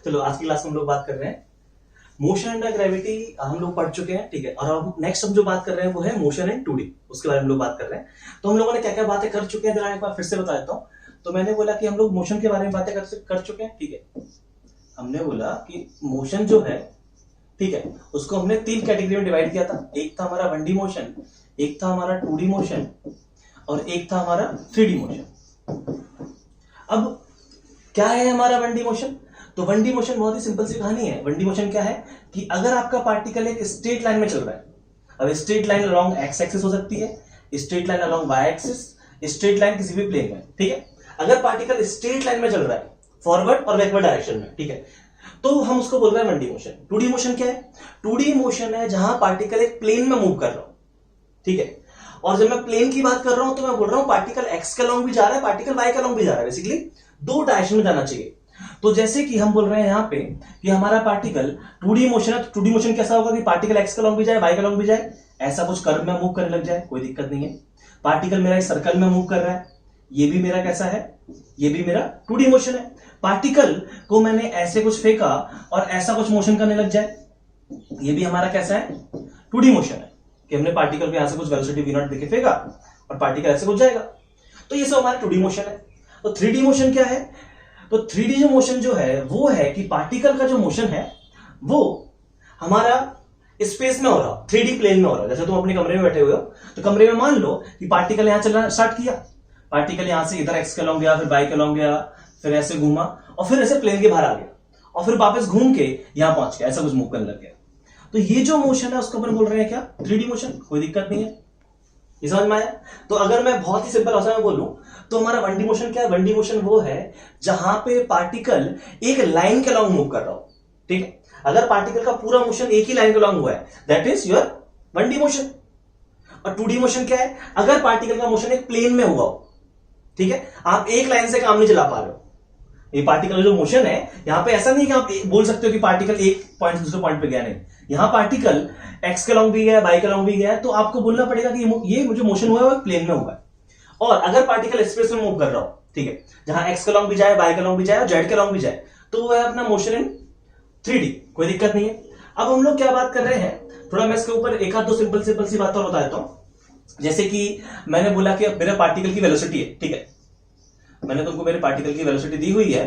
चलो आज की क्लास में हम लोग बात कर रहे हैं मोशन अंडर ग्रेविटी। हम लोग पढ़ चुके हैं, ठीक है। और अब नेक्स्ट हम जो बात कर रहे हैं वो है मोशन इन 2D, उसके बारे में हम लोग बात कर रहे हैं। तो हम लोगों ने क्या क्या बातें कर चुके हैं, जरा एक बार फिर से बता देता हूं। तो मैंने बोला कि हम लोग मोशन के बारे में बातें कर चुके हैं, ठीक है। हमने बोला कि मोशन जो है, ठीक है, उसको हमने 3 कैटेगरी में डिवाइड किया था। एक था हमारा 1D मोशन, एक था हमारा 2D मोशन और एक था हमारा 3D मोशन। अब क्या है हमारा 1D मोशन? तो 1D मोशन बहुत ही सिंपल सी कहानी है। 1D मोशन क्या है कि अगर आपका पार्टिकल एक स्ट्रेट लाइन में चल रहा है, अब straight line along x axis हो सकती है, straight line along y axis, straight line किसी भी प्लेन में, ठीक है। अगर पार्टिकल स्ट्रेट लाइन में चल रहा है फॉरवर्ड और बैकवर्ड डायरेक्शन में, ठीक है, तो हम उसको बोल रहे हैं 1D मोशन। 2D मोशन क्या है? 2D मोशन है जहां पार्टिकल एक प्लेन में मूव कर रहा हूं, ठीक है। और जब मैं प्लेन की बात कर रहा हूं तो मैं बोल रहा हूं पार्टिकल एक्स के अलोंग भी जा रहा है, पार्टिकल वाई के अलोंग भी जा रहा है, बेसिकली 2 डायरेक्शन में जाना चाहिए। तो जैसे कि हम बोल रहे हैं यहां पे कि हमारा पार्टिकल 2D मोशन है, तो 2D मोशन कैसा होगा कि पार्टिकल एक्स के अलोंग भी जाए, वाई के अलोंग भी जाए, ऐसा कुछ कर्व में मूव करने लग जाए, कोई दिक्कत नहीं है। पार्टिकल मेरा एक सर्कल में मूव कर रहा है, ये भी मेरा कैसा है, ये भी मेरा 2D मोशन है। पार्टिकल को मैंने ऐसे कुछ फेंका और ऐसा कुछ मोशन करने लग जाए, ये भी हमारा कैसा है, 2D मोशन है, कि हमने पार्टिकल को यहां से कुछ वेलोसिटी v0 देके फेंका और पार्टिकल ऐसे कुछ जाएगा। तो ये सब हमारा 2D मोशन है। तो 3D मोशन क्या है? तो 3D जो मोशन जो है वो है कि पार्टिकल का जो मोशन है वो हमारा स्पेस में हो रहा, 3D प्लेन में हो रहा। जैसे तुम अपने कमरे में बैठे हुए हो, तो कमरे में मान लो कि पार्टिकल यहां चलना स्टार्ट किया, पार्टिकल यहां से इधर एक्स के अलोंग गया, फिर वाई के अलोंग गया, फिर ऐसे घूमा और फिर ऐसे प्लेन के बाहर आ गया और फिर वापस घूम के यहां पहुंच गया, ऐसा कुछ मूव करने लग गया। तो ये जो मोशन है उसको अपन बोल रहे हैं क्या, 3D मोशन। कोई दिक्कत नहीं है, ये समझ में आया? तो अगर मैं बहुत ही सिंपल भाषा में बोलूं तो हमारा 1D मोशन क्या है? 1D मोशन वो है जहां पे पार्टिकल एक लाइन के अलोंग मूव कर रहा हो, ठीक है। अगर पार्टिकल का पूरा मोशन एक ही लाइन के अलोंग हुआ है, that is your 1D motion. और 2D मोशन क्या है? अगर पार्टिकल का मोशन एक प्लेन में हुआ हो, ठीक है, आप एक लाइन से काम नहीं चला पा रहे हो। ये पार्टिकल जो मोशन है, यहां पे ऐसा नहीं कि आप बोल सकते हो कि पार्टिकल एक पॉइंट से दूसरे पॉइंट पे गया, नहीं, यहां पार्टिकल एक्स के अलोंग भी गया, वाई के अलोंग भी गया, तो आपको बोलना पड़ेगा कि ये जो मोशन हुआ है वो प्लेन में हुआ है। और अगर पार्टिकल स्पेस में मूव कर रहा हो, ठीक है, जहां एक्स के अलोंग भी जाए, वाई के अलोंग भी जाए और जेड के अलोंग भी जाए, तो वो है अपना मोशन इन 3D। कोई दिक्कत नहीं है। अब हम लोग क्या बात कर रहे हैं, थोड़ा मैं इसके ऊपर एक आध दो सिंपल सी बात और बता देता हूं। जैसे कि मैंने बोला कि मेरा पार्टिकल की वेलोसिटी है, ठीक है, मैंने तुमको मेरे पार्टिकल की वेलोसिटी दी हुई है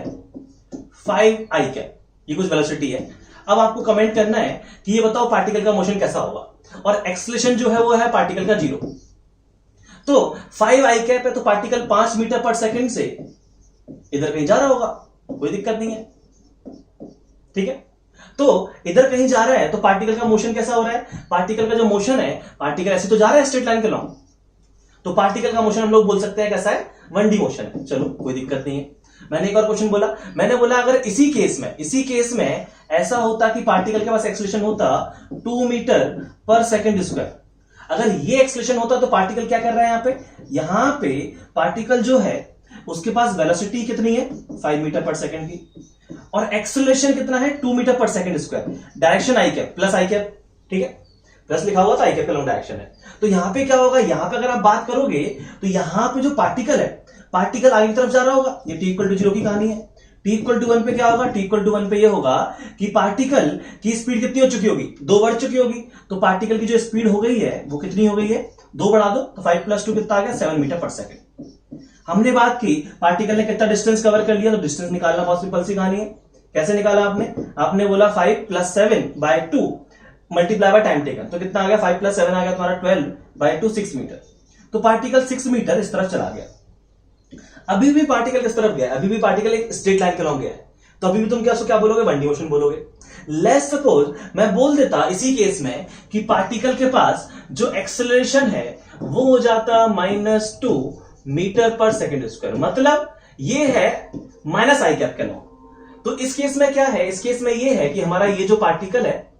5i कैप, ये कुछ वेलोसिटी है। अब आपको कमेंट करना है कि ये बताओ पार्टिकल का मोशन कैसा होगा, और एक्सेलरेशन जो है वो है पार्टिकल का 0। तो 5i कैप है तो पार्टिकल 5 मीटर पर सेकंड से इधर कहीं जा रहा होगा, कोई दिक्कत नहीं है, ठीक है। तो इधर कहीं जा रहा है तो पार्टिकल का मोशन कैसा हो रहा है? पार्टिकल का जो मोशन है, पार्टिकल ऐसे तो जा रहा है स्ट्रेट लाइन के लॉन्ग, तो पार्टिकल का मोशन हम लोग बोल सकते हैं कैसा है, 1D मोशन है। चलो कोई दिक्कत नहीं है। मैंने एक और क्वेश्चन बोला, मैंने बोला अगर इसी केस में ऐसा होता कि पार्टिकल के पास एक्सेलरेशन होता 2 मीटर पर सेकंड स्क्वायर, अगर ये एक्सेलरेशन होता तो पार्टिकल क्या कर रहा है यहां पे पार्टिकल जो है उसके पास वेलोसिटी कितनी है, 5 मीटर पर सेकंड की, और एक्सेलरेशन कितना है, 2 मीटर पर second square, direction I cap plus I cap, ठीक है, प्लस लिखा हुआ था, आई कैप का लॉन्ग डायरेक्शन है। तो यहां पे क्या होगा, यहां पे अगर आप बात करोगे तो यहां पे जो पार्टिकल है, पार्टिकल आगे की तरफ जा रहा होगा, ये t=0 की कहानी है। t=1 पे क्या होगा, t=1 पे ये होगा कि पार्टिकल की स्पीड कितनी हो चुकी होगी, 2 बढ़ चुकी होगी। तो पार्टिकल की जो स्पीड हो गई है वो कितनी हो गई है, 2 बढ़ा दो तो 5 + 2 कितना आ गया, 7 मीटर पर सेकंड। हमने बात की पार्टिकल ने कितना डिस्टेंस कवर कर लिया, तो डिस्टेंस निकालना बहुत सिंपल सी कहानी है। कैसे निकाला आपने बोला 5 + 7/2 मल्टीप्लाई बाय टाइम टेकन, तो कितना आ गया, 5 + 7 आ गया तुम्हारा 12/2 6 मीटर। तो पार्टिकल 6 मीटर इस तरफ चला गया। अभी भी पार्टिकल किस तरफ गया, अभी भी पार्टिकल एक स्ट्रेट लाइन के लॉन्ग गया है, तो अभी भी तुम क्या बोलोगे, 1D मोशन बोलोगे। लेट्स सपोज मैं बोल देता इसी केस में कि पार्टिकल के पास जो एक्सेलरेशन है वो हो जाता -2 मीटर पर सेकंड स्क्वायर, मतलब ये है -i कैप के लॉन्ग। तो इस केस में क्या है, इस केस में ये है कि हमारा ये जो पार्टिकल है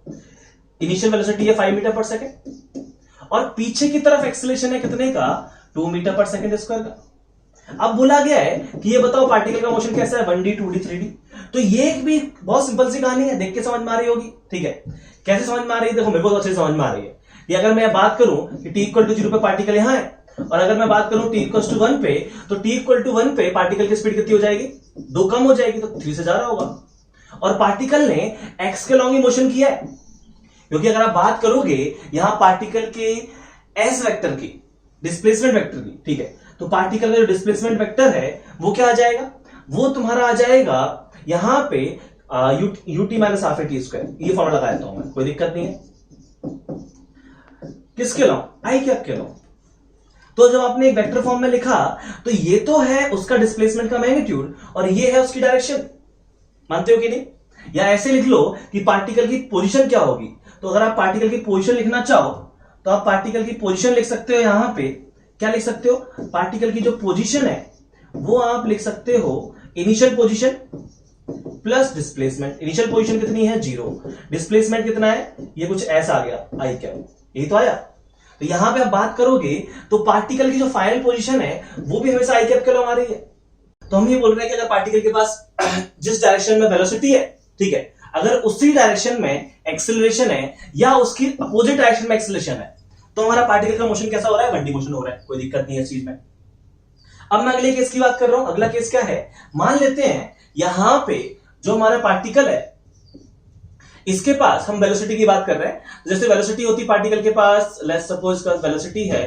इनिशियल वेलोसिटी है 5 मीटर पर सेकंड और पीछे की तरफ एक्सेलरेशन है कितने का, 2 मीटर पर सेकंड स्क्वायर का। अब बोला गया है कि ये बताओ पार्टिकल का मोशन कैसा है, 1D 2D 3D। तो ये एक भी बहुत सिंपल सी कहानी है, देख के समझ में आ रही होगी, ठीक है। कैसे समझ में आ रही है, देखो मेरे को तो अच्छे से समझ में आ रही है कि अगर मैं बात करूं कि t=0 पे पार्टिकल यहां है, और अगर मैं बात करूं t=1 पे, तो t=1 पे पार्टिकल की स्पीड कितनी हो जाएगी, 2 कम हो जाएगी, तो 3 से जा रहा होगा। और पार्टिकल ने एक्स के लॉन्ग ही मोशन किया है, क्योंकि अगर आप बात करोगे यहां पार्टिकल के एस वेक्टर की, डिस्प्लेसमेंट वेक्टर की, ठीक है, तो पार्टिकल का जो डिस्प्लेसमेंट वेक्टर है वो क्या आ जाएगा, वो तुम्हारा आ जाएगा यहां पे ut minus half A T square. ये फॉर्मूला लगा देता हूं मैं, कोई दिक्कत नहीं है। किसके लॉन्ग, आई कैप के लॉन्ग। तो जब आपने एक वेक्टर फॉर्म में लिखा तो ये तो है उसका डिस्प्लेसमेंट का मैग्नीट्यूड और ये है उसकी डायरेक्शन, मानते हो कि नहीं? या ऐसे लिख लो कि पार्टिकल की पोजीशन क्या होगी। तो अगर आप पार्टिकल की पोजीशन लिखना चाहो तो आप पार्टिकल की पोजीशन लिख सकते हो, यहां पे क्या लिख सकते हो, पार्टिकल की जो पोजीशन है वो आप लिख सकते हो initial position plus displacement. Initial position कितनी है, 0, डिस्प्लेसमेंट कितना है, ये कुछ ऐसा आ गया, आई कैप, यही तो आया। तो यहां पे आप बात करोगे तो पार्टिकल की जो फाइनल पोजीशन है वो भी हमेशा आई कैप के लॉन्ग आ रही है। तो हम ये बोल रहे हैं कि अगर पार्टिकल के पास जिस डायरेक्शन में वेलोसिटी है, ठीक है, अगर उसी डायरेक्शन में एक्सेलरेशन है या उसकी अपोजिट डायरेक्शन में एक्सेलरेशन है, तो हमारा पार्टिकल का मोशन कैसा हो रहा है, 1D मोशन हो रहा है, कोई दिक्कत नहीं है इस चीज में। अब मैं अगले केस की बात कर रहा हूं। अगला केस क्या है, मान लेते हैं यहां पे जो हमारा पार्टिकल है इसके पास हम वेलोसिटी की बात कर रहे हैं। जैसे वेलोसिटी होती पार्टिकल के पास, लेट्स सपोज का वेलोसिटी है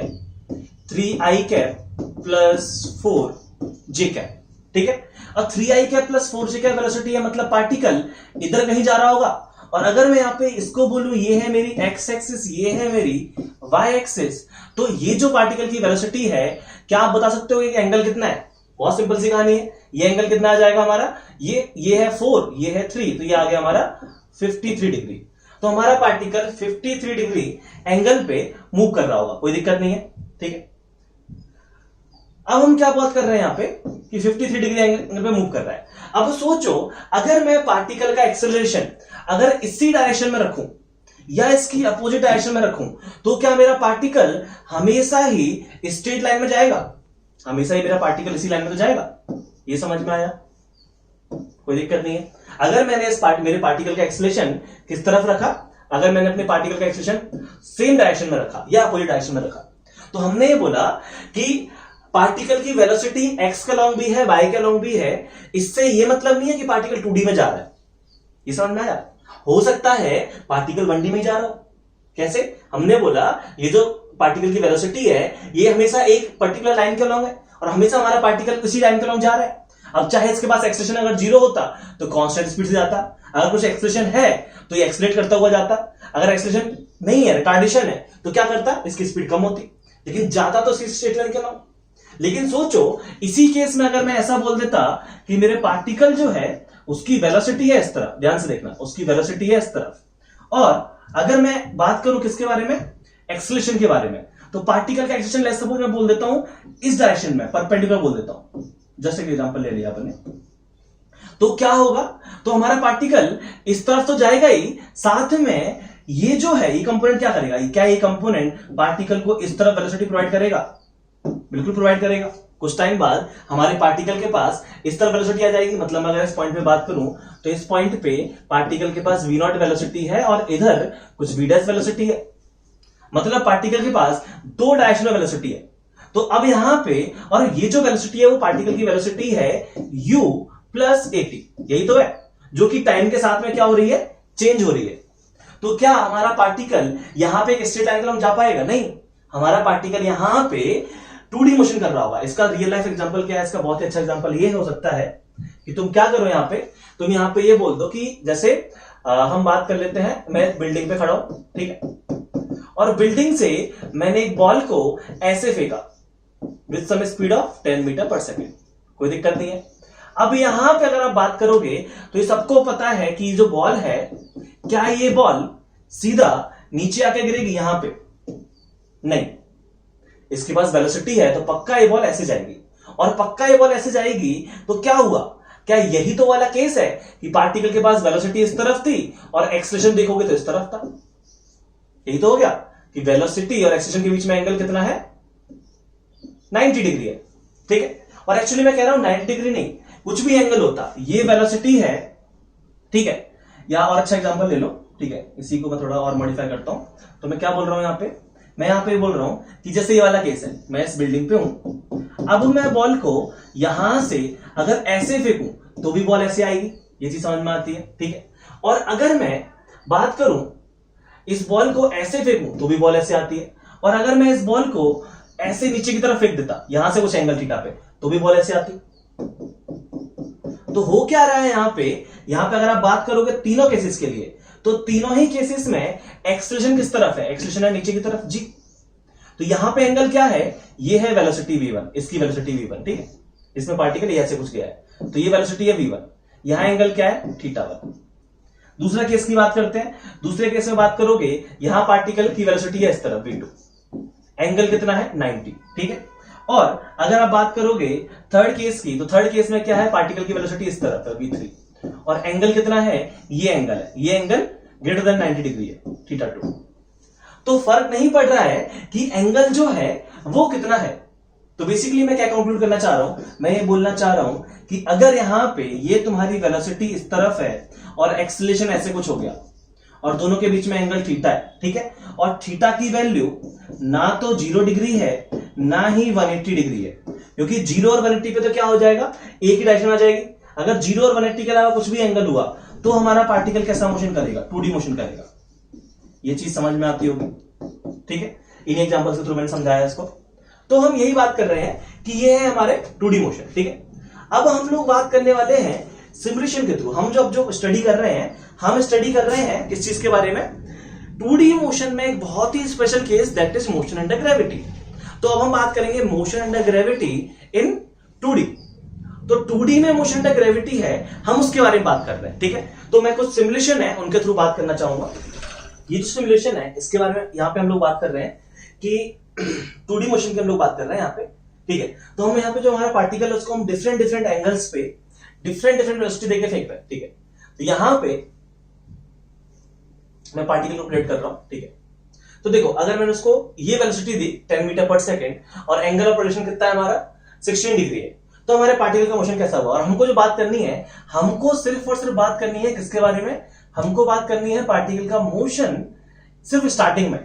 3i cap plus 4j cap, ठीक है, और 3i cap plus 4j cap velocity है, मतलब पार्टिकल इधर कहीं जा रहा होगा। और अगर मैं यहां पे इसको बोलूं ये है मेरी एक्स एक्सिस, ये है मेरी वाई एक्सिस, तो ये जो पार्टिकल की वेलोसिटी है, क्या आप बता सकते हो कि एंगल कितना है? बहुत सिंपल सी कहानी है, ये एंगल कितना आ जाएगा हमारा, ये है 4, ये है 3, तो ये आ गया हमारा 53 डिग्री। तो हमारा पार्टिकल 53 डिग्री एंगल पे मूव कर रहा होगा, कोई दिक्कत नहीं है, ठीक है। अब हम क्या बात कर रहे हैं यहां पे कि 53 डिग्री एंगल पे मूव कर रहा है। अब सोचो अगर मैं पार्टिकल का एक्सेलरेशन अगर इसी डायरेक्शन में रखूं या इसकी अपोजिट डायरेक्शन में रखूं, तो क्या मेरा पार्टिकल हमेशा ही स्ट्रेट लाइन में जाएगा? हमेशा ही मेरा पार्टिकल इसी लाइन में तो जाएगा। ये समझ में आया? कोई दिक्कत नहीं है। अगर मैंने मेरे पार्टिकल का एक्सेलरेशन किस तरफ रखा, अगर मैंने अपने पार्टिकल का एक्सेलरेशन सेम डायरेक्शन में रखा या अपोजिट डायरेक्शन में रखा, तो हमने ये बोला कि पार्टिकल की वेलोसिटी एक्स के लॉन्ग भी है, वाई के लॉन्ग भी है। इससे ये मतलब नहीं है कि पार्टिकल 2D में जा रहा है। ये समझ में आया? हो सकता है पार्टिकल 1D में जा रहा हो। कैसे? हमने बोला ये जो पार्टिकल की वेलोसिटी है ये हमेशा एक पर्टिकुलर लाइन के लॉन्ग है और हमेशा हमारा पार्टिकल उसी लाइन के लॉन्ग जा रहा है। अब चाहे इसके पास एक्सेलरेशन अगर 0 होता तो कांस्टेंट स्पीड से जाता, अगर कुछ एक्सेलरेशन है तो ये एक्सेलरेट करता हुआ जाता, अगर एक्सेलरेशन नहीं है, रिटार्डेशन है, तो क्या करता, इसकी स्पीड कम होती, लेकिन जाता तो इसकी स्ट्रेट लाइन के लॉन्ग। लेकिन सोचो इसी केस में अगर मैं ऐसा बोल देता कि मेरे पार्टिकल जो है उसकी वेलोसिटी है इस तरफ, ध्यान से देखना, उसकी वेलोसिटी है इस तरफ, और अगर मैं बात करूं किसके बारे में, एक्सेलरेशन के बारे में, तो पार्टिकल का एक्सेलरेशन लेट्स सपोज मैं बोल देता हूं इस डायरेक्शन में, परपेंडिकुलर बोल देता हूं, जैसे कि एग्जांपल ले लिया आपने, तो क्या होगा, तो हमारा पार्टिकल इस तरफ तो जाएगा ही, साथ में ये जो है ये कंपोनेंट क्या करेगा, क्या ये कंपोनेंट पार्टिकल को इस तरफ वेलोसिटी प्रोवाइड करेगा? बिल्कुल प्रोवाइड करेगा। कुछ टाइम बाद हमारे पार्टिकल के पास इस तरफ वेलोसिटी आ जाएगी, मतलब अगर इस पॉइंट पे बात करूं तो इस पॉइंट पे पार्टिकल के पास v0 वेलोसिटी है और इधर कुछ v' वेलोसिटी है, मतलब पार्टिकल के पास 2 डायरेक्शनल वेलोसिटी है। तो अब यहां पे, और ये जो वेलोसिटी है वो पार्टिकल की वेलोसिटी है u प्लस at, यही तो है, जो कि टाइम के साथ में क्या हो रही है, चेंज हो रही है। तो क्या हमारा पार्टिकल यहां पे एक स्ट्रेट लाइन के लॉन्ग जा पाएगा? नहीं, हमारा पार्टिकल यहां पे 2D मोशन कर रहा होगा। इसका रियल लाइफ एग्जांपल क्या है, इसका बहुत ही अच्छा एग्जांपल ये हो सकता है कि तुम क्या करो यहां पे, तुम यहां पे ये बोल दो कि जैसे हम बात कर लेते हैं, मैं बिल्डिंग पे खड़ा हूं, ठीक है, और बिल्डिंग से मैंने एक बॉल को ऐसे फेंका with some speed of 10 metre per second, कोई दिक्कत नहीं है। अब यहां पे अगर आप बात करोगे तो ये सबको पता है कि जो बॉल है, क्या ये बॉल सीधा नीचे आके गिरेगी यहां पे? नहीं, इसके पास वेलोसिटी है तो पक्का ये बॉल ऐसे जाएगी, और पक्का ये बॉल ऐसे जाएगी तो क्या हुआ, क्या यही तो वाला केस है कि पार्टिकल के पास वेलोसिटी इस तरफ थी और एक्सेलरेशन देखोगे तो इस तरफ था? यही तो हो गया कि वेलोसिटी और एक्सेलरेशन के बीच में एंगल कितना है, 90 डिग्री है, ठीक है। और एक्चुअली मैं कह रहा हूं 90 डिग्री नहीं, कुछ भी एंगल होता, ये वेलोसिटी है, ठीक है, या और अच्छा एग्जांपल ले लो, ठीक है, इसी को मैं थोड़ा और मॉडिफाई करता हूं। तो मैं क्या बोल रहा हूं यहां पे, मैं यहां पे बोल रहा हूं कि जैसे ये वाला केस है, मैं इस बिल्डिंग पे हूं, अब मैं बॉल को यहां से अगर ऐसे फेंकूं तो भी बॉल ऐसे आएगी, ये चीज समझ में आती है, ठीक है। और अगर मैं बात करूं इस बॉल को ऐसे फेंकूं तो भी बॉल ऐसे आती है, और अगर मैं इस बॉल को ऐसे नीचे की तरफ फेंक देता यहां से कुछ एंगल थीटा पे तो भी बॉल ऐसे आती। तो हो क्या रहा है यहां पे अगर आप बात करोगे तीनों केसेस के लिए, तो तीनों ही केसेस में एक्सेलरेशन किस तरफ है, एक्सेलरेशन है नीचे की तरफ जी। तो यहां पे एंगल क्या है, ये है वेलोसिटी v1, इसकी वेलोसिटी v1, ठीक है। इसमें पार्टिकल ऐसे कुछ गया है तो ये वेलोसिटी है v1, यहां एंगल क्या है θ1। दूसरा केस की बात करते हैं। दूसरे केस में बात करोगे यहां पार्टिकल की वेलोसिटी है इस तरफ v2, एंगल कितना है 90, ठीक है। और अगर आप बात करोगे थर्ड केस की, तो थर्ड केस में क्या है, पार्टिकल की वेलोसिटी इस तरफ है v3, और एंगल कितना है, ये एंगल है, ये एंगल ग्रेटर देन 90 डिग्री है θ2। तो फर्क नहीं पड़ रहा है कि एंगल जो है वो कितना है। तो बेसिकली मैं क्या कंक्लूड करना चाह रहा हूं, मैं ये बोलना चाह रहा हूं कि अगर यहां पे ये तुम्हारी वेलोसिटी इस तरफ है और एक्सीलरेशन ऐसे कुछ हो गया और दोनों के बीच में एंगल थीटा है, ठीक है, और थीटा की वैल्यू ना तो 0 डिग्री है ना ही 180 डिग्री है, क्योंकि 0 और 180 पे तो क्या हो जाएगा, एक ही डायरेक्शन आ जाएगी। अगर 0 और 180 के अलावा कुछ भी एंगल हुआ तो हमारा पार्टिकल कैसा मोशन करेगा, 2D मोशन करेगा। ये चीज समझ में आती होगी, ठीक है। इन एग्जांपल्स के थ्रू मैंने समझाया इसको। तो हम यही बात कर रहे हैं कि ये है हमारे 2D मोशन, ठीक है। अब हम लोग बात करने वाले हैं सिमुलेशन के थ्रू। हम जो स्टडी कर रहे हैं, हम स्टडी कर रहे हैं किस चीज के बारे में, 2D मोशन में एक बहुत ही special case, that is motion under gravity. तो अब हम बात करेंगे मोशन अंडर ग्रेविटी इन 2D। तो 2D में मोशन अंडर ग्रेविटी है, हम उसके बारे में बात कर रहे हैं, ठीक है। तो मैं कुछ सिमुलेशन है उनके थ्रू बात करना चाहूंगा। ये जो सिमुलेशन है इसके बारे में यहाँ पे हम लोग बात कर रहे हैं कि 2D मोशन की हम लोग बात कर रहे हैं यहाँ पे, ठीक है। तो हम यहाँ पे जो हमारा पार्टिकल है उसको हम डिफरेंट एंगल्स पे डिफरेंट वेलोसिटी देके फेंक रहे हैं, ठीक है। तो यहां पे मैं पार्टिकल को क्रिएट कर रहा हूं, ठीक है। तो देखो अगर मैंने उसको ये वेलोसिटी दी 10 मीटर पर सेकेंड और एंगल ऑफ रोटेशन कितना है हमारा 16 डिग्री है, तो हमारे पार्टिकल का मोशन कैसा हुआ। और हमको जो बात करनी है, हमको सिर्फ और सिर्फ बात करनी है किसके बारे में, हमको बात करनी है पार्टिकल का मोशन सिर्फ स्टार्टिंग में,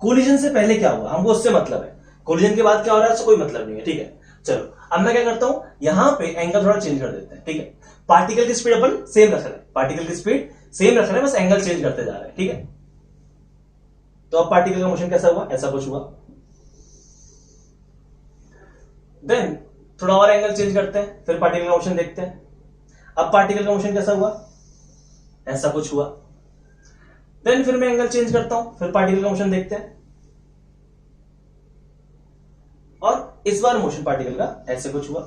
कोलिजन से पहले क्या हुआ, हमको उससे मतलब है। कोलिजन के बाद क्या हो रहा है उससे कोई मतलब नहीं है, ठीक है। चलो अब मैं क्या करता हूं, यहां पे एंगल थोड़ा चेंज कर देते हैं, ठीक है। पार्टिकल की स्पीड अपन सेम रख रहे हैं, पार्टिकल की स्पीड सेम रख रहे हैं, बस एंगल चेंज करते जा रहे हैं, ठीक है। तो अब पार्टिकल का मोशन कैसा हुआ, ऐसा कुछ हुआ। देन थोड़ा और एंगल चेंज करते हैं, फिर पार्टिकल का मोशन देखते हैं। अब पार्टिकल का मोशन कैसा हुआ, ऐसा कुछ हुआ। देन फिर मैं एंगल चेंज करता हूं, फिर पार्टिकल का मोशन देखते हैं, और इस बार मोशन पार्टिकल का ऐसे कुछ हुआ,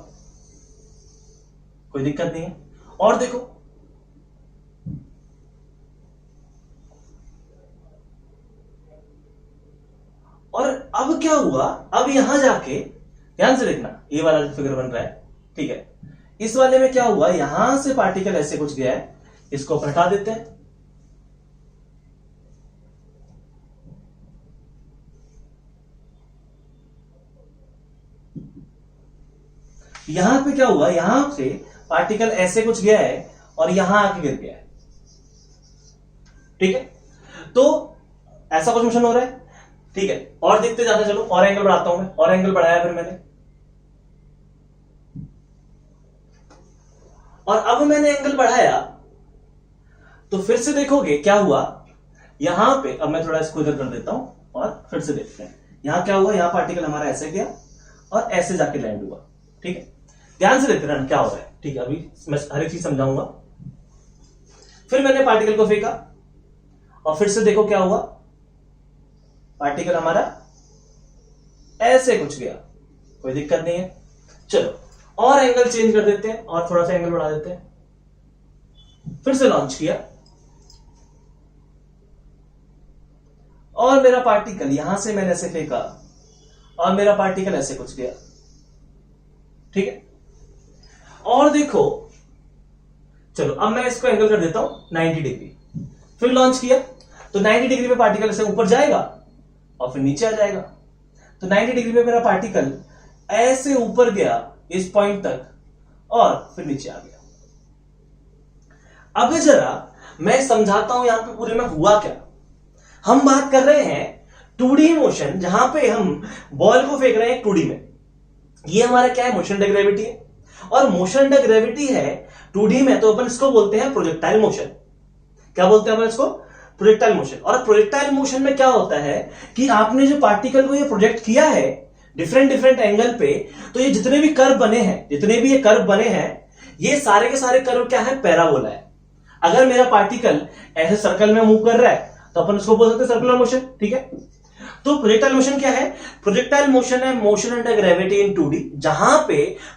कोई दिक्कत नहीं है। और देखो और अब क्या हुआ, अब यहां जाके ध्यान से देखना, ये वाला जो फिगर बन रहा है, ठीक है, इस वाले में क्या हुआ, यहां से पार्टिकल ऐसे कुछ गया है, इसको हटा देते हैं। यहां पे क्या हुआ, यहां से पार्टिकल ऐसे कुछ गया है और यहां आके गिर गया है, ठीक है। तो ऐसा कुछ मोशन हो रहा है, ठीक है। और देखते जाते चलो, और एंगल बढ़ाता हूं मैं, और एंगल बढ़ाया फिर मैंने, और अब मैंने एंगल बढ़ाया तो फिर से देखोगे क्या हुआ यहां पे। अब मैं थोड़ा इसको इधर कर देता हूं और फिर से देखते हैं यहां क्या हुआ। यहां पार्टिकल हमारा ऐसे गया और ऐसे जाके लैंड हुआ, ठीक है। ध्यान से देखते रहना क्या हो रहा है, ठीक है। अभी मैं हर एक चीज समझाऊंगा। फिर मैंने पार्टिकल को फेंका और फिर से देखो क्या हुआ, पार्टिकल हमारा ऐसे कुछ गया, कोई दिक्कत नहीं है। चलो और एंगल चेंज कर देते हैं और थोड़ा सा एंगल बढ़ा देते हैं, फिर से लॉन्च किया और मेरा पार्टिकल यहां से मैंने ऐसे फेंका और मेरा पार्टिकल ऐसे कुछ गया, ठीक है। और देखो चलो अब मैं इसको एंगल कर देता हूं 90 डिग्री, फिर लॉन्च किया तो 90 डिग्री पे पार्टिकल ऐसे ऊपर जाएगा और फिर नीचे आ जाएगा। तो 90 डिग्री पे मेरा पार्टिकल ऐसे ऊपर गया इस पॉइंट तक और फिर नीचे आ गया। अब जरा मैं समझाता हूं यहां पे पूरे में हुआ क्या। हम बात कर रहे हैं 2D मोशन, जहां पे हम बॉल को फेंक रहे हैं 2D में। ये हमारा क्या है, मोशन अंडर ग्रेविटी है। और मोशन अंडर ग्रेविटी है 2D में, तो अपन इसको बोलते हैं प्रोजेक्टाइल मोशन। क्या बोलते हैं अपन इसको? Projectile motion. और प्रोजेक्टाइल मोशन में क्या होता है कि आपने जो पार्टिकल को ये प्रोजेक्ट किया है डिफरेंट डिफरेंट एंगल पे, तो ये जितने भी कर्व बने हैं, जितने भी ये कर्व बने हैं, ये सारे के सारे कर्व क्या है? पैराबोला है। अगर मेरा पार्टिकल ऐसे सर्कल में मूव कर रहा है तो अपन उसको बोल सकते हैं सर्कुलर मोशन, ठीक है। तो प्रोजेक्टाइल मोशन क्या है? प्रोजेक्टाइल मोशन है मोशन अंडर ग्रेविटी इन 2D, जहां पे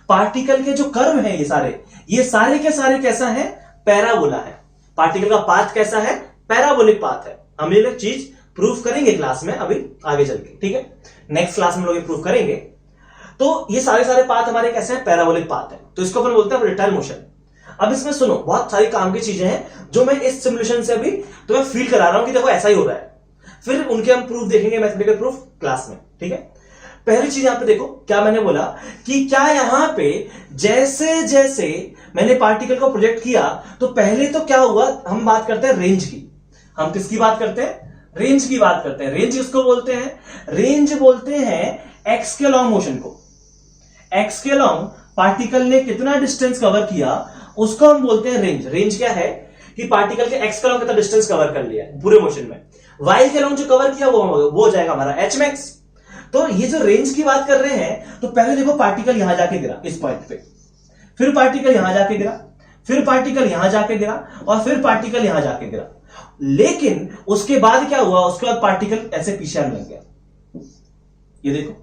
पार्टिकल के जो कर्व है ये सारे के सारे कैसा है? पैराबोला है। पार्टिकल का पाथ कैसा है? पैराबोलिक पाथ है। हम ये चीज प्रूफ करेंगे क्लास में अभी आगे चल के, ठीक है। नेक्स्ट क्लास में लोग ये प्रूफ करेंगे। तो ये सारे पाथ हमारे कैसे हैं? पैराबोलिक पाथ है। तो इसको अपन बोलते हैं प्रोजेक्टाइल मोशन। अब इसमें सुनो, बहुत सारी काम की चीजें हैं जो मैं इस सिमुलेशन से अभी तुम्हें फील करा रहा हूं कि देखो ऐसा ही हो रहा है। फिर उनके हम प्रूफ देखेंगे, मैथमेटिकल प्रूफ क्लास में, ठीक है। पहली चीज यहां पे देखो, क्या मैंने बोला कि क्या यहां पे जैसे जैसे मैंने पार्टिकल को प्रोजेक्ट किया तो पहले तो क्या हुआ? हम बात करते हैं रेंज की। हम किसकी बात करते हैं? रेंज की बात करते हैं। रेंज किसको बोलते हैं? रेंज बोलते हैं एक्स के लॉन्ग मोशन को। एक्स के लॉन्ग पार्टिकल ने कितना डिस्टेंस कवर किया उसको हम बोलते हैं रेंज। रेंज क्या है कि पार्टिकल के एक्स के लॉन्ग कितना डिस्टेंस कवर कर लिया पूरे मोशन में। वाई के लॉन्ग जो कवर किया वो हो जाएगा हमारा एच मैक्स। तो ये जो रेंज की बात कर रहे हैं, तो पहले देखो पार्टिकल यहां जाके गिरा इस पॉइंट पे, फिर पार्टिकल यहां जाके गिरा, फिर पार्टिकल यहां जाके गिरा, और फिर पार्टिकल यहां जाके गिरा। लेकिन उसके बाद क्या हुआ? उसके बाद पार्टिकल ऐसे पीछे आने लग गया। ये देखो,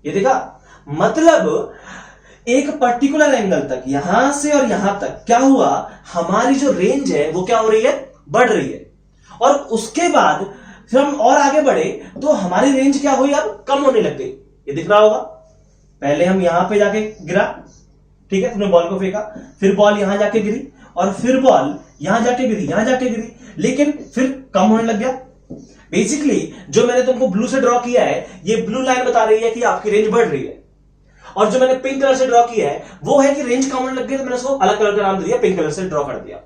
ये देखा? मतलब एक पर्टिकुलर एंगल तक, यहां से और यहां तक क्या हुआ? हमारी जो रेंज है वो क्या हो रही है? बढ़ रही है। और उसके बाद फिर हम और आगे बढ़े तो हमारी रेंज क्या हुई? अब कम होने लग गई। ये दिख रहा होगा, पहले हम यहां पे जाके गिरा, ठीक है, तुमने बॉल को फेंका, फिर बॉल यहां जाके गिरी, और फिर बॉल यहां जाके गिरी, यहां जाके गिरी, लेकिन फिर कम होने लग गया। बेसिकली जो मैंने तुमको ब्लू से ड्रॉ किया है, ये ब्लू लाइन बता रही है कि आपकी रेंज बढ़ रही है, और जो मैंने पिंक कलर से ड्रॉ किया है वो है कि रेंज कम होने लग गई, तो मैंने उसको अलग कलर का नाम दे दिया, पिंक कलर से ड्रॉ कर दिया,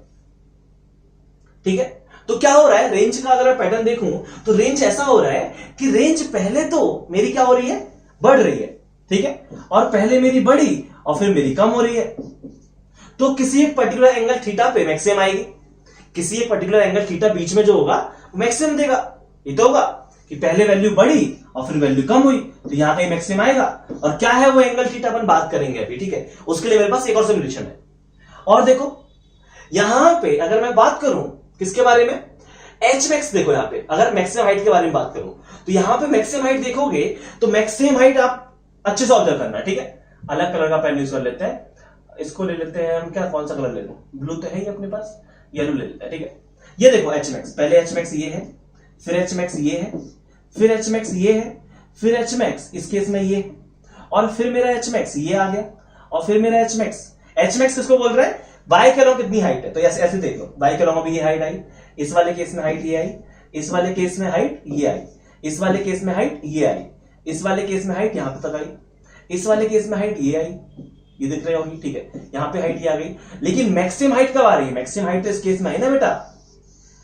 ठीक है। तो क्या हो रहा है? रेंज का अगर मैं पैटर्न देखूं तो रेंज ऐसा हो रहा है कि रेंज पहले तो मेरी क्या हो रही है? बढ़ रही है, ठीक है, और पहले मेरी बढ़ी और फिर मेरी कम हो रही है। तो किसी एक पर्टिकुलर एंगल थीटा पे मैक्सिमम आएगी, किसी एक पर्टिकुलर एंगल थीटा बीच में जो होगा वो मैक्सिमम देगा। ये तो होगा कि पहले वैल्यू बढ़ी और फिर वैल्यू कम हुई, तो यहां कहीं मैक्सिमम आएगा। और क्या है वो एंगल थीटा अपन बात करेंगे अभी, ठीक है। उसके लिए मेरे पास एक और सिमुलेशन है। और देखो यहां पे अगर मैं बात करूं किसके बारे में? H max. देखो यहां पे अगर मैक्सिमम हाइट के बारे में बात करूं तो यहां पे मैक्सिमम हाइट देखोगे तो मैक्सिमम हाइट आप अच्छे से ऑब्जर्व करना, ठीक है। अलग कलर का पेन यूज कर लेते हैं, इसको ले लेते हैं हम, क्या कौन सा कलर ले लूं? ब्लू तो है ही अपने पास, येलो ले लेते हैं, ठीक है। ये देखो एच मैक्स, पहले एच मैक्स ये है, फिर एच मैक्स ये है, फिर एच मैक्स ये है, फिर एच मैक्स इस केस में ये है, और फिर मेरा एच मैक्स ये आ गया, और फिर मेरा एच मैक्स। एच मैक्स किसको बोल रहे हैं? वाई के लॉन्ग कितनी हाइट है, तो ऐसे देख लो, वाई के लॉन्ग अभी ये हाइट आई, इस वाले केस में हाइट ये आई, इस वाले केस में हाइट ये आई, इस वाले केस में हाइट ये आई, इस वाले केस में हाइट यहां पे तक आई, इस वाले केस में हाइट ये आई, ये दिख रही होगी, ठीक है। यहां पे हाइट ये आ गई, लेकिन मैक्सिमम हाइट कब आ रही है? मैक्सिमम हाइट तो इस केस में आई ना बेटा।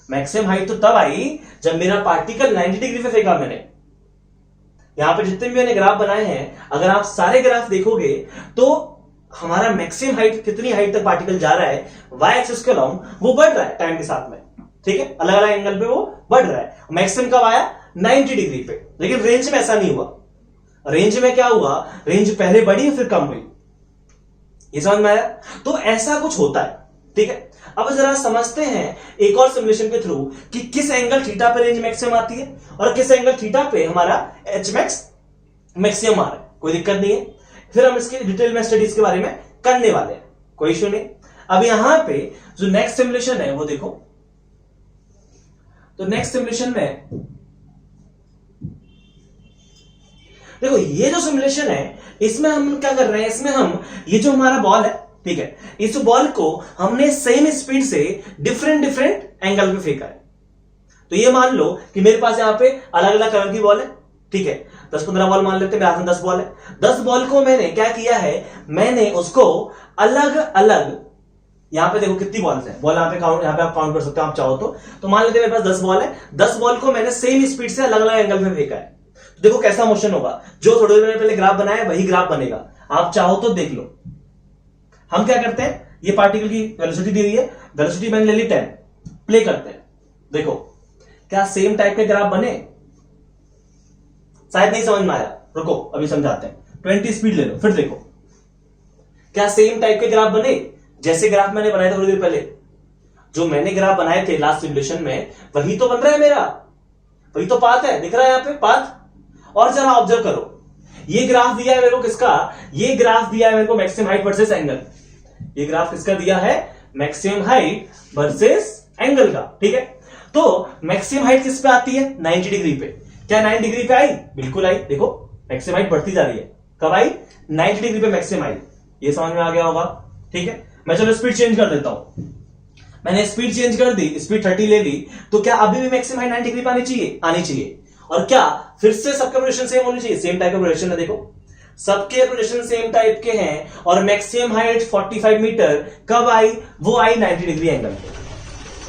मैक्सिमम हाइट तो तब आई जब मेरा पार्टिकल 90 डिग्री पे फेंका मैंने। यहां पे जितने भी मैंने ग्राफ बनाए हैं, अगर आप सारे ग्राफ देखोगे तो हमारा मैक्सिमम हाइट, कितनी हाइट तक पार्टिकल जा रहा है वाई एक्सिस के लॉन्ग, वो बढ़ रहा है टाइम के साथ में, ठीक है। अलग अलग एंगल पे वो बढ़ रहा है। मैक्सिमम कब आया? 90 डिग्री पे। लेकिन रेंज में ऐसा नहीं हुआ। रेंज में क्या हुआ? रेंज पहले बढ़ी फिर कम हुई। ये समझ में आया? तो ऐसा कुछ होता है, ठीक है। अब जरा समझते हैं एक और सिमुलेशन के थ्रू कि किस एंगल थीटा पे रेंज मैक्सिमम आती है और किस एंगल थीटा पे हमारा एच मैक्स मैक्सिमम आ रहा है। कोई दिक्कत नहीं है, फिर हम इसके डिटेल में स्टडीज के बारे में करने वाले हैं, कोई इश्यू नहीं। अब यहां पे जो नेक्स्ट सिमुलेशन है वो देखो, तो नेक्स्ट सिमुलेशन में देखो ये जो सिमुलेशन है इसमें हम क्या कर रहे हैं? इसमें हम ये जो हमारा बॉल है, ठीक है, इस बॉल को हमने सेम स्पीड से डिफरेंट एंगल पे फेंका है। तो ये मान लो कि मेरे पास यहां पे अलग अलग कलर की बॉल है, ठीक है, 10-15 बॉल मान लेते हैं, मेरे हाथ में 10 बॉल है। 10 बॉल को मैंने क्या किया है? मैंने उसको अलग अलग, यहां पे देखो कितनी बॉल्स है, बॉल यहां पे काउंट, यहां पे आप काउंट कर सकते हो आप चाहो तो मान लेते हैं मेरे पास 10 बॉल है। 10 बॉल को मैंने सेम स्पीड से अलग अलग एंगल में फेंका है। तो देखो कैसा मोशन होगा। जो थोड़ी देर में पहले ग्राफ बनाया वही ग्राफ बनेगा, आप चाहो तो देख लो, हम क्या करते हैं, ये पार्टिकल की वेलोसिटी दी हुई है, वेलोसिटी मैंने ले ली 10, प्ले करते हैं। देखो क्या सेम टाइप के ग्राफ बने? शायद नहीं समझ में आया, रुको अभी समझाते हैं। 20 स्पीड ले लो, फिर देखो क्या सेम टाइप के ग्राफ बने जैसे ग्राफ मैंने बनाए थे थोड़ी देर पहले। जो मैंने ग्राफ बनाए थे लास्ट सिमुलेशन में वही तो बन रहा है मेरा, वही तो पाथ है, दिख रहा है यहां पे पाथ। और जरा ऑब्जर्व करो, ये ग्राफ दिया है मेरे को किसका, ये ग्राफ दिया है मेरे को मैक्सिमम हाइट वर्सेस एंगल। ये ग्राफ किसका दिया है, मैक्सिमम हाइट वर्सेस एंगल का, ठीक है। तो मैक्सिमम हाइट किस पे आती है, 90 डिग्री पे। क्या 90 डिग्री पे आई, बिल्कुल आई। देखो मैक्सिमम हाइट बढ़ती जा रही है, कब आई, 90 डिग्री पे मैक्सिमम आई। ये समझ में आ गया होगा, ठीक है। मैं चलो स्पीड चेंज कर देता हूं, मैंने स्पीड चेंज कर दी, स्पीड 30 ले ली, तो क्या अभी भी मैक्सिमम हाइट 90 डिग्री पे आनी चाहिए, आनी चाहिए। और क्या फिर से सबका प्रोजेक्शन सेम होनी चाहिए, सेम टाइप का प्रोजेक्शन है। देखो सबके प्रोजेक्शन सेम टाइप के हैं और मैक्सिमम हाइट 45 मीटर कब आई, वो आई 90 डिग्री एंगल पे।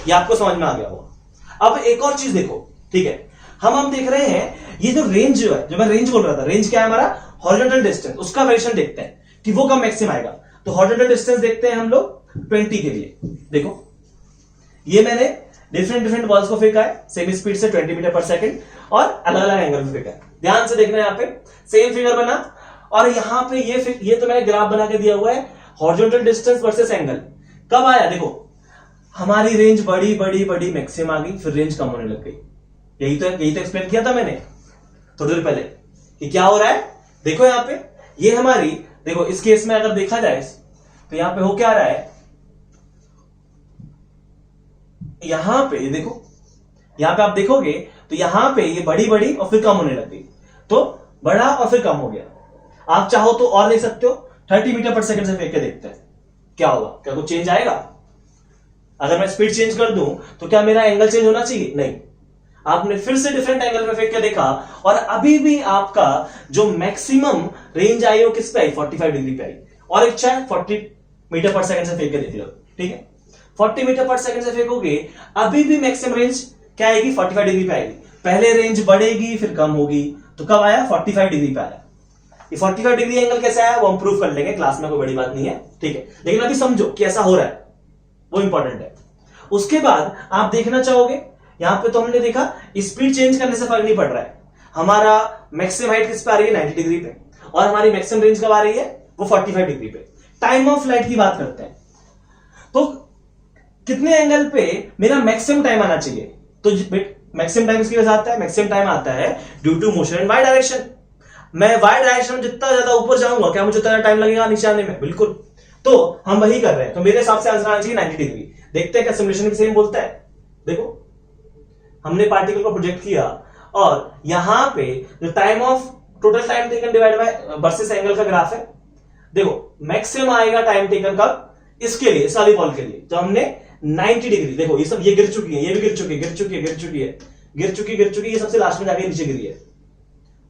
ये आपको समझ में आ गया होगा। अब एक और चीज देखो, ठीक है, हम देख रहे हैं ये जो रेंज जो है, जो मैं रेंज बोल रहा था, रेंज क्या है हमारा, हॉरिजॉन्टल डिस्टेंस, उसका वेरिएशन देखते हैं कि वो कब मैक्सिमम आएगा। तो हॉरिजॉन्टल डिस्टेंस देखते हैं हम लोग 20 के लिए। देखो ये मैंने डिफरेंट बॉल्स को फेंका है सेम स्पीड से 20 मीटर पर सेकंड और अलग अलग एंगल में फेंका है। ध्यान से देखना, यहाँ पे सेम फिगर बना और यहाँ पे ये तो मैंने ग्राफ बना के दिया हुआ है हॉरिजॉन्टल डिस्टेंस वर्सेस एंगल कब आया। देखो हमारी रेंज बड़ी बड़ी बड़ी मैक्सिमम आ गई, फिर रेंज कम होने लग गई। यही तो एक्सप्लेन किया था मैंने थोड़ी देर पहले कि क्या हो रहा है। देखो यहाँ पे ये हमारी, देखो इस केस में अगर देखा जाए तो यहाँ पे हो क्या रहा है, यहां पे देखो, यहां पे आप देखोगे तो यहां पे ये बड़ी बड़ी और फिर कम होने लग गई, तो बड़ा और फिर कम हो गया। आप चाहो तो और देख सकते हो, 30 मीटर पर सेकंड से फेंक के देखते हैं क्या होगा, क्या कुछ चेंज आएगा। अगर मैं स्पीड चेंज कर दूं तो क्या मेरा एंगल चेंज होना चाहिए, नहीं। आपने फिर से डिफरेंट एंगल में फेंक के देखा और अभी भी आपका जो मैक्सिमम रेंज आई वो किस पे आई, 45 डिग्री पे आई। और इच्छा है 40 मीटर पर सेकंड से फेंक के देख लो, ठीक है। 40 मीटर पर सेकंड से फेंकोगे अभी भी मैक्सिमम रेंज क्या आएगी, 45 डिग्री पे आएगी। पहले रेंज बढ़ेगी फिर कम होगी, तो कब आया, 45 डिग्री पे आया। ये 45 डिग्री एंगल कैसे आया वो हम प्रूव कर लेंगे क्लास में, कोई बड़ी बात नहीं है, ठीक है। लेकिन अभी समझो कि ऐसा हो रहा है, वो इंपॉर्टेंट है। उसके बाद आप देखना चाहोगे, यहां पे तो हमने देखा स्पीड चेंज करने से फर्क नहीं पड़ रहा है। हमारा मैक्सिमम हाइट किस पे आ रही है, 90 डिग्री पे, और हमारी मैक्सिमम रेंज कब आ रही है, वो 45 डिग्री पे। टाइम ऑफ फ्लाइट की बात करते हैं तो कितने एंगल पे मेरा मैक्सिमम टाइम आना चाहिए। तो मैक्सिमम टाइम किसकी वजह से आता है, मैक्सिमम टाइम आता है due to motion in y direction. मैं वाई डायरेक्शन में जितना ज्यादा ऊपर जाऊंगा क्या मुझे उतना टाइम लगेगा नीचे आने में, बिल्कुल। तो हम वही कर रहे हैं, तो मेरे हिसाब से आंसर आना चाहिए 90 डिग्री। देखते हैं क्या सिमुलेशन भी सेम बोलता है। देखो हमने पार्टिकल को प्रोजेक्ट किया और यहां पे जो time of total time taken divide by versus angle का ग्राफ है। देखो मैक्सिमम आएगा टाइम टेकन कब, इसके लिए, इस वाली बॉल के लिए तो हमने 90 डिग्री। देखो ये सब ये गिर चुकी है, ये भी गिर चुकी है, गिर चुकी है, गिर चुकी है, गिर चुकी, गिर चुकी, ये सबसे लास्ट में जाके नीचे गिरी है।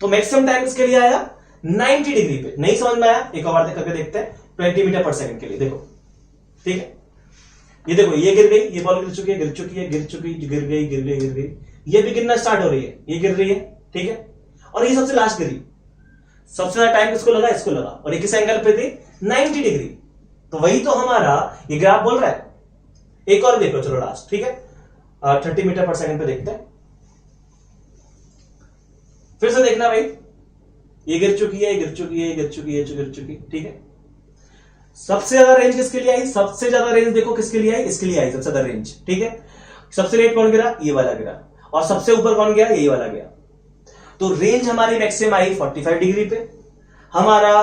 तो मैक्सिमम टाइम इसके लिए आया 90 डिग्री पे। नहीं समझ में आया, एक और बार करके देखते हैं 20 मीटर पर सेकंड के लिए। देखो ठीक है, ये देखो ये गिर गई, ये बॉल गिर चुकी है, गिर चुकी है, गिर चुकी, गिर गई, गिर गई, गिर गई, ये भी गिरना स्टार्ट हो रही है, ये गिर रही है, ठीक है। और ये सबसे लास्ट गिरी, सबसे ज्यादा टाइम किसको लगा, इसको लगा, और ये किस एंगल पे थी, 90 डिग्री। तो वही तो हमारा ये ग्राफ बोल रहा है। एक और देखो चलो लास्ट, ठीक है, 30 मीटर पर सेकंड पे देखते हैं। फिर से देखना भाई, ये गिर चुकी है, गिर चुकी है, गिर चुकी है, गिर चुकी, ठीक है। सबसे ज्यादा रेंज किसके लिए आई, सबसे ज्यादा रेंज देखो किसके लिए आई, इसके लिए आई सबसे ज्यादा रेंज, ठीक है। सबसे लेट कौन गिरा, ये वाला गिरा, और सबसे ऊपर कौन गया, ये वाला गया। तो रेंज हमारी मैक्सिमम आई 45 डिग्री पे, हमारा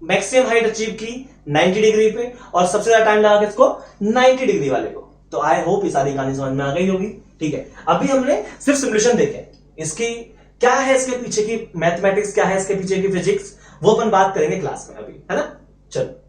मैक्सिमम हाइट अचीव की 90 डिग्री पे, और सबसे ज्यादा टाइम लगा किसको, 90 डिग्री वाले को। तो आई होप ये सारी कहानी समझ में आ गई होगी, ठीक है। अभी हमने सिर्फ सिमुलेशन देखे, इसकी क्या है, इसके पीछे की मैथमेटिक्स क्या है, इसके पीछे की फिजिक्स, वो अपन बात करेंगे क्लास में अभी, है ना। चलो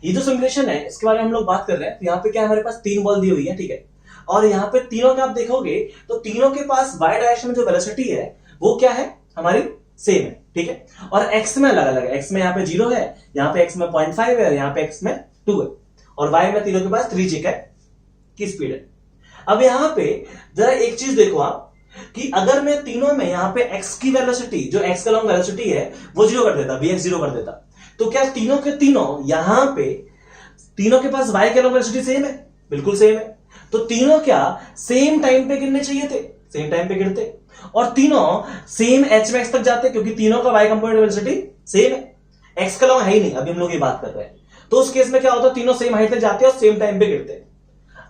ये जो सिमुलेशन है इसके बारे में हम लोग बात कर रहे हैं। तो यहाँ पे क्या हमारे पास 3 बॉल दी हुई है, ठीक है। और यहाँ पे तीनों का आप देखोगे तो तीनों के पास वाई डायरेक्शन में जो वेलोसिटी है वो क्या है, हमारी सेम है, ठीक है। और एक्स में अलग अलग है, एक्स में यहाँ पे 0 है, यहाँ पे एक्स में 0.5 है, यहाँ पे एक्स में 2 है, और वाई में तीनों के पास 3 की स्पीड है। अब यहां पे जरा एक चीज देखो आप कि अगर मैं तीनों में यहां पे x की वेलोसिटी, जो x का लॉन्ग वेलोसिटी है, वो 0 कर देता, vx 0 कर देता, तो क्या तीनों के तीनों यहां पे तीनों के पास y के लॉन्ग वेलोसिटी सेम है? बिल्कुल सेम है। तो तीनों क्या सेम टाइम पे गिरने चाहिए थे? सेम टाइम पे गिरते, और तीनों सेम h मैक्स तक जाते क्योंकि तीनों का y कंपोनेंट वेलोसिटी सेम है। x का लॉन्ग है ही नहीं, अभी हम लोग ये बात कर रहे हैं। तो उस केस में क्या होता है, तीनों सेम हाइट तक जाते हैं और सेम टाइम पे गिरते हैं।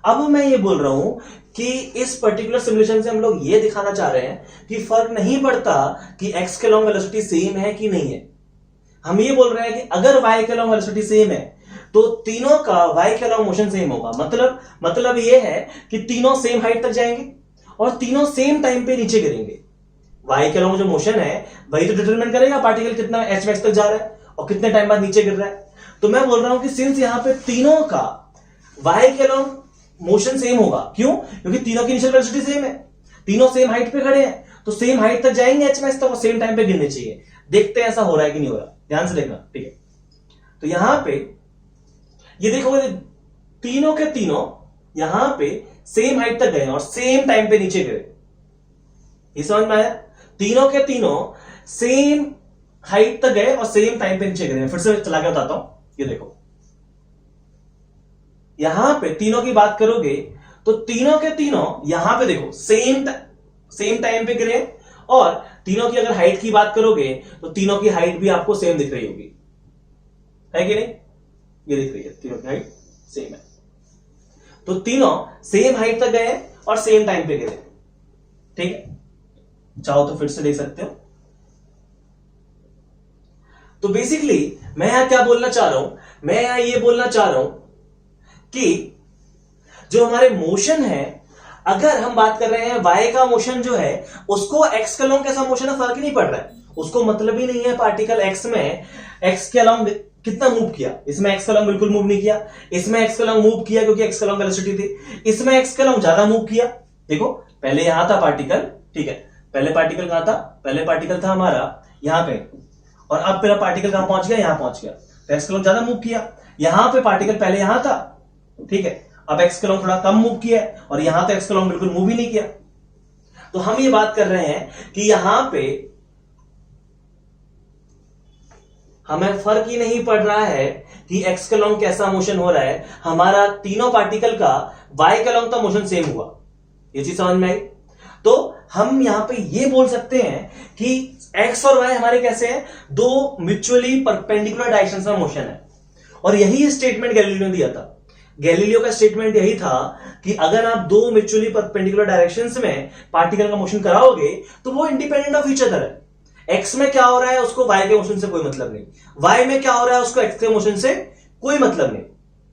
अब मैं ये बोल रहा हूं कि इस पर्टिकुलर सिमुलेशन से हम लोग ये दिखाना चाह रहे हैं कि फर्क नहीं पड़ता कि x के लॉन्ग वेलोसिटी सेम है कि नहीं है। हम ये बोल रहे हैं कि अगर y के लॉन्ग वेलोसिटी सेम है तो तीनों का y के लॉन्ग मोशन सेम होगा। मतलब ये है कि तीनों सेम हाइट तक जाएंगे और तीनों सेम टाइम पे नीचे गिरेंगे। y के लॉन्ग जो मोशन है वही तो डिटरमिन करेगा पार्टिकल कितना h मैक्स तक जा रहा है और कितने टाइम बाद नीचे गिर रहा है। तो मैं बोल रहा हूं कि सिंस यहां पे तीनों का y के लॉन्ग मोशन सेम होगा, क्यों? क्योंकि तीनों की इनिशियल वेलोसिटी सेम है, तीनों सेम हाइट पे खड़े हैं, तो सेम हाइट तक जाएंगे h मैक्स तक और सेम टाइम पे गिरने चाहिए। देखते हैं ऐसा हो रहा है कि नहीं हो रहा, ध्यान से देखना, ठीक है। तो यहां पे ये देखोगे तीनों के तीनों यहां पे सेम हाइट तक गए और सेम टाइम पे नीचे गिरे। ये समझ में आया? तीनों के तीनों सेम हाइट तक गए और सेम टाइम पे नीचे गिरे। फिर से चला के बताता हूं, ये देखो यहां पे तीनों की बात करोगे तो तीनों के तीनों यहां पे देखो सेम टाइम पे गिरे, और तीनों की अगर हाइट की बात करोगे तो तीनों की हाइट भी आपको सेम दिख रही होगी, है कि नहीं? ये दिख रही है, तीनों की हाइट सेम है। तो तीनों सेम हाइट तक गए और सेम टाइम पे गिरे, ठीक है। चाहो तो फिर से देख सकते हो। तो बेसिकली मैं यहां क्या बोलना चाह रहा हूं, मैं यहां ये बोलना चाह रहा हूं कि जो हमारे मोशन है, अगर हम बात कर रहे हैं y का मोशन जो है उसको x के अलोंग कैसा मोशन है फर्क ही नहीं पड़ रहा है, उसको मतलब ही नहीं है पार्टिकल x में x के अलोंग कितना मूव किया। इसमें x के अलोंग बिल्कुल मूव नहीं किया, इसमें x के अलोंग मूव किया क्योंकि x के अलोंग वेलोसिटी थी, इसमें x के अलोंग ज्यादा मूव किया। देखो पहले यहां था पार्टिकल, ठीक है, पहले पार्टिकल कहां था? पहले पार्टिकल था हमारा यहां पे, और अब मेरा पार्टिकल कहां पहुंच गया? यहां पहुंच गया। तो x के अलोंग ज्यादा मूव किया। यहां पे पार्टिकल पहले यहां था, ठीक है, अब x के लॉन्ग थोड़ा कम मूव किया है, और यहां तो x के लॉन्ग बिल्कुल मूव ही नहीं किया। तो हम ये बात कर रहे हैं कि यहां पे हमें फर्क ही नहीं पड़ रहा है कि x के लॉन्ग कैसा मोशन हो रहा है, हमारा तीनों पार्टिकल का y के लॉन्ग का मोशन सेम हुआ। ये चीज समझ में आई? तो हम यहां पे ये बोल सकते हैं कि x और y हमारे कैसे हैं? दो म्यूचुअली परपेंडिकुलर डायरेक्शंस में मोशन है, और यही स्टेटमेंट गैलीलियो ने दिया था। गैलीलियो का स्टेटमेंट यही था कि अगर आप दो म्यूचुअली परपेंडिकुलर डायरेक्शंस में पार्टिकल का मोशन कराओगे तो वो इंडिपेंडेंट ऑफ ईच अदर है। एक्स में क्या हो रहा है उसको वाई के मोशन से कोई मतलब नहीं, वाई में क्या हो रहा है उसको एक्स के मोशन से कोई मतलब नहीं।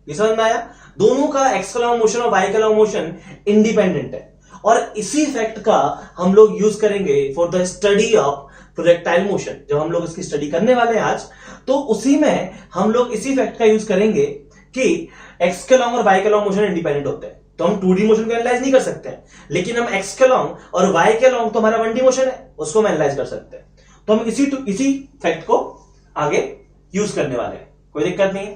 ये समझ में आया? दोनों का एक्स का लॉन्ग मोशन और वाई का लॉन्ग मोशन इंडिपेंडेंट है, और इसी फैक्ट का हम लोग यूज करेंगे for the study of projectile motion. जब हम लोग इसकी स्टडी करने वाले हैं आज, तो उसी में हम लोग इसी फैक्ट का यूज करेंगे कि एक्स के लॉन्ग और वाई के लॉन्ग मोशन इंडिपेंडेंट होते हैं। तो हम 2D मोशन को एनालाइज नहीं कर सकते हैं, लेकिन हम एक्स के लॉन्ग और वाई के लॉन्ग तो हमारा 1D मोशन है, उसको हम एनालाइज कर सकते हैं। तो हम इसी फैक्ट को आगे यूज करने वाले हैं, कोई दिक्कत नहीं है।